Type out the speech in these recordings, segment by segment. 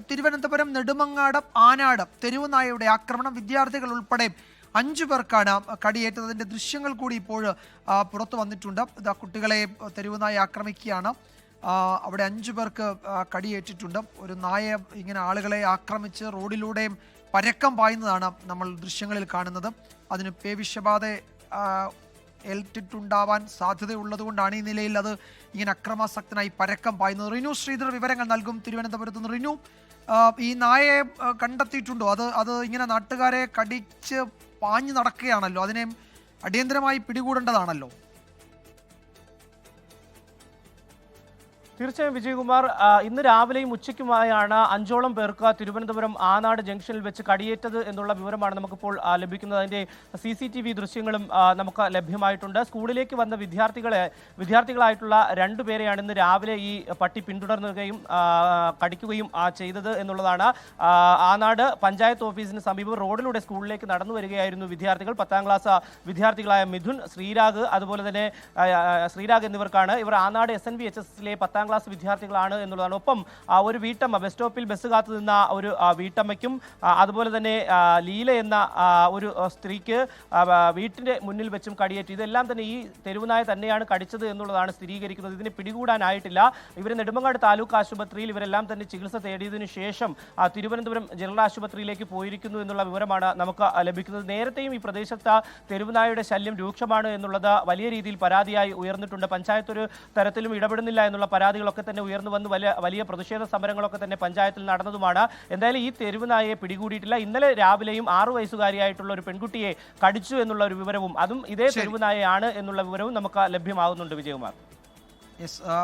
തിരുവനന്തപുരം നെടുമങ്ങാടം ആനാട് തെരുവുനായയുടെ ആക്രമണം വിദ്യാർത്ഥികൾ ഉൾപ്പെടെ 5 പേർക്കാണ് കടിയേറ്റതിന്റെ ദൃശ്യങ്ങൾ കൂടി ഇപ്പോൾ പുറത്തു വന്നിട്ടുണ്ട്. കുട്ടികളെ തെരുവുനായ ആക്രമിക്കുകയാണ്. അവിടെ 5 പേർക്ക് കടിയേറ്റിട്ടുണ്ട്. ഒരു നായ ഇങ്ങനെ ആളുകളെ ആക്രമിച്ച് റോഡിലൂടെയും പരക്കം പായുന്നതാണ് നമ്മൾ ദൃശ്യങ്ങളിൽ കാണുന്നത്. അതിന് പേവിഷബാധ ഏറ്റിട്ടുണ്ടാവാൻ സാധ്യതയുള്ളതുകൊണ്ടാണ് ഈ നിലയിൽ അത് ഇങ്ങനെ അക്രമാസക്തനായി പരക്കം പായുന്നത്. റിനു ശ്രീധർ വിവരങ്ങൾ നൽകും തിരുവനന്തപുരത്ത് നിന്ന്. റിനു, ഈ നായയെ കണ്ടെത്തിയിട്ടുണ്ടോ? അത് ഇങ്ങനെ നാട്ടുകാരെ കടിച്ച് പാഞ്ഞു നടക്കുകയാണല്ലോ, അതിനെ അടിയന്തരമായി പിടികൂടേണ്ടതാണല്ലോ. തീർച്ചയായും വിജയകുമാർ, ഇന്ന് രാവിലെയും ഉച്ചയ്ക്കുമായാണ് 5ഓളം പേർക്ക് തിരുവനന്തപുരം ആനാട് ജംഗ്ഷനിൽ വെച്ച് കടിയേറ്റത് എന്നുള്ള വിവരമാണ് നമുക്കിപ്പോൾ ലഭിക്കുന്നത്. അതിൻ്റെ CCTV ദൃശ്യങ്ങളും നമുക്ക് ലഭ്യമായിട്ടുണ്ട്. സ്കൂളിലേക്ക് വന്ന വിദ്യാർത്ഥികളായിട്ടുള്ള 2 പേരെയാണ് ഇന്ന് രാവിലെ ഈ പട്ടി പിന്തുടർന്നുകയും കടിക്കുകയും ചെയ്തത് എന്നുള്ളതാണ്. ആനാട് പഞ്ചായത്ത് ഓഫീസിന് സമീപം റോഡിലൂടെ സ്കൂളിലേക്ക് നടന്നു വരികയായിരുന്നു വിദ്യാർത്ഥികൾ. 10ാം ക്ലാസ് വിദ്യാർത്ഥികളായ മിഥുൻ, ശ്രീരാഗ്, അതുപോലെ തന്നെ ശ്രീരാഗ് എന്നിവർക്കാണ്. ഇവർ ആനാട് SNVHSലെ 10ാം ക്ലാസ് വിദ്യാർത്ഥികളാണ് എന്നുള്ളതാണ്. ഒപ്പം ഒരു വീട്ടമ്മ, ബസ് സ്റ്റോപ്പിൽ ബസ് കാത്തു നിന്ന ഒരു വീട്ടമ്മയ്ക്കും അതുപോലെ തന്നെ ലീല എന്ന ഒരു സ്ത്രീക്ക് വീട്ടിന്റെ മുന്നിൽ വെച്ചും കടിയേറ്റു. ഇതെല്ലാം തന്നെ ഈ തെരുവുനായ തന്നെയാണ് കടിച്ചത് എന്നുള്ളതാണ് സ്ഥിരീകരിക്കുന്നത്. ഇതിനെ പിടികൂടാനായിട്ടില്ല. ഇവർ നെടുമങ്ങാട് താലൂക്ക് ആശുപത്രിയിൽ ഇവരെല്ലാം തന്നെ ചികിത്സ തേടിയതിനു ശേഷം തിരുവനന്തപുരം ജനറൽ ആശുപത്രിയിലേക്ക് പോയിരിക്കുന്നു എന്നുള്ള വിവരമാണ് നമുക്ക് ലഭിക്കുന്നത്. നേരത്തെയും ഈ പ്രദേശത്ത് തെരുവുനായയുടെ ശല്യം രൂക്ഷമാണ് എന്നുള്ളത് വലിയ രീതിയിൽ പരാതിയായി ഉയർന്നിട്ടുണ്ട്. പഞ്ചായത്ത് ഒരു തരത്തിലും ഇടപെടുന്നില്ല എന്നുള്ള പരാതികളൊക്കെ തന്നെ ഉയർന്നു വന്ന് വലിയ പ്രതിഷേധ സമരങ്ങളൊക്കെ തന്നെ പഞ്ചായത്തിൽ നടന്നതുമാണ്. എന്തായാലും ഈ തെരുവുനായയെ പിടികൂടിയിട്ടില്ല. ഇന്നലെ രാവിലെയും 6 വയസ്സുകാരിയായിട്ടുള്ള ഒരു പെൺകുട്ടിയെ കടിച്ചു എന്നുള്ള ഒരു വിവരവും, അതും ഇതേ തെരുവുനായയാണ് എന്നുള്ള വിവരവും നമുക്ക് ലഭ്യമാകുന്നുണ്ട്. വിജയകുമാർ,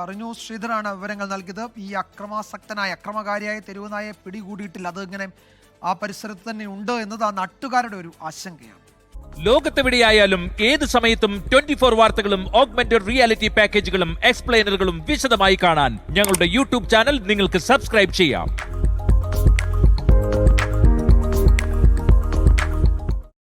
റിനു ശ്രീധറാണ് വിവരങ്ങൾ നൽകിയത്. ഈ അക്രമകാരിയായ തെരുവുനായയെ പിടികൂടിയിട്ടില്ല. അത് ഇങ്ങനെ ആ പരിസരത്ത് തന്നെ ഉണ്ട് എന്നത് ആ നാട്ടുകാരുടെ ഒരു ആശങ്കയാണ്. ലോകത്തെവിടെയായാലും ഏത് സമയത്തും 24 വാർത്തകളും ഓഗ്മെന്റഡ് റിയാലിറ്റി പാക്കേജുകളും എക്സ്പ്ലെയിനറുകളും വിശദമായി കാണാൻ ഞങ്ങളുടെ YouTube ചാനൽ നിങ്ങൾക്ക് സബ്സ്ക്രൈബ് ചെയ്യാം.